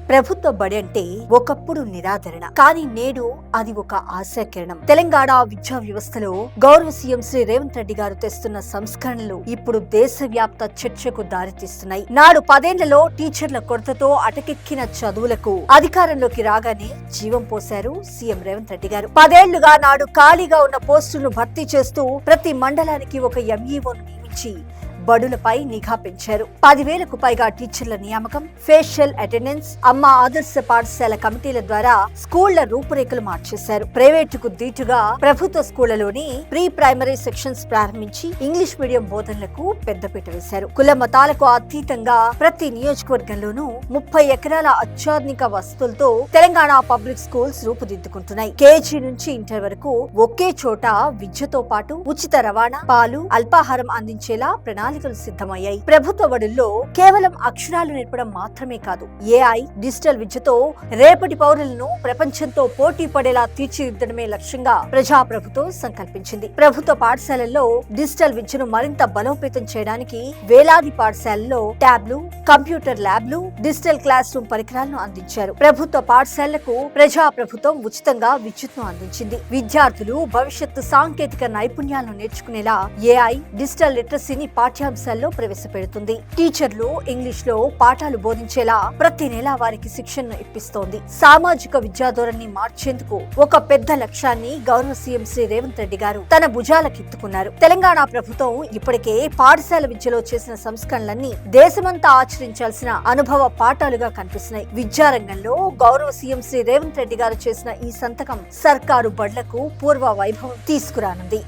ప్రభుత్వ బడి అంటే ఒకప్పుడు నిరాదరణ, కానీ నేడు అది ఒక ఆశాకిరణం. తెలంగాణ విద్యా వ్యవస్థలో గౌరవ సీఎం శ్రీ రేవంత్ రెడ్డి గారు తెస్తున్న సంస్కరణలు ఇప్పుడు దేశవ్యాప్త చర్చకు దారితీస్తున్నాయి. నాడు 10 ఏళ్లలో టీచర్ల కొరతతో అటకెక్కిన చదువులకు అధికారంలోకి రాగానే జీవం పోశారు సీఎం రేవంత్ రెడ్డి గారు. 10 ఏళ్లుగా నాడు ఖాళీగా ఉన్న పోస్టులను భర్తీ చేస్తూ ప్రతి మండలానికి ఒక ఎంఈఓను నియమించి బడులపై నిఘా పెంచారు. 10,000కు పైగా టీచర్ల నియామకం, ఫేషియల్ అటెండెన్స్, అమ్మ ఆదర్శ పాఠశాల కమిటీల ద్వారా స్కూళ్ల రూపురేఖలు మార్చేశారు. ప్రైవేటుకు దీటుగా ప్రభుత్వ స్కూళ్లలోని ప్రీ ప్రైమరీ సెక్షన్స్ ప్రారంభించి ఇంగ్లీష్ మీడియం బోధనలకు పెద్దపీట వేశారు. కుల మతాలకు అతీతంగా ప్రతి నియోజకవర్గంలోనూ 30 ఎకరాల అత్యాధునిక వసతులతో తెలంగాణ పబ్లిక్ స్కూల్స్ రూపుదిద్దుకుంటున్నాయి. కేజీ నుంచి ఇంటర్ వరకు ఒకే చోట విద్యతో పాటు ఉచిత రవాణా, పాలు, అల్పాహారం అందించేలా ప్రణాళికలు సిద్ధమయ్యాయి. ప్రభుత్వ బడుల్లో కేవలం అక్షరాలు నేర్పడం మాత్రమే కాదు, ఏఐ, డిజిటల్ విద్యతో రేపటి పౌరులను ప్రపంచంతో పోటీ పడేలా తీర్చిదిద్దడమే లక్ష్యంగా ప్రజాప్రభుత్వం సంకల్పించింది. ప్రభుత్వ పాఠశాలల్లో డిజిటల్ విద్యను మరింత బలోపేతం చేయడానికి వేలాది పాఠశాలల్లో ట్యాబ్లు, కంప్యూటర్ ల్యాబ్లు, డిజిటల్ క్లాస్ రూమ్ పరికరాలను అందించారు. ప్రభుత్వ పాఠశాలలకు ప్రజాప్రభుత్వం ఉచితంగా విద్యుత్ను అందించింది. విద్యార్థులు భవిష్యత్తు సాంకేతిక నైపుణ్యాలను నేర్చుకునేలా ఏఐ, డిజిటల్ లిటరసీని పాఠ్యాంశాల్లో ప్రవేశపెడుతుంది. టీచర్లు ఇంగ్లీష్ లో పాఠాలు బోధించేలా ప్రతి నెల వారికి శిక్షణను ఇప్పిస్తోంది. సామాజిక విద్యాధోరణి మార్చేందుకు ఒక పెద్ద లక్ష్యాన్ని గౌరవ సీఎం శ్రీ రేవంత్ రెడ్డి గారు తన భుజాలకెత్తుకున్నారు. తెలంగాణ ప్రభుత్వం ఇప్పటికే పాఠశాల విద్యలో చేసిన సంస్కరణలన్నీ దేశమంతా ఆచరించాల్సిన అనుభవ పాఠాలుగా కనిపిస్తున్నాయి. విద్యారంగంలో గౌరవ సీఎం శ్రీ రేవంత్ రెడ్డి గారు చేసిన ఈ సంతకం సర్కారు బడులకు పూర్వ వైభవం తీసుకురానుంది.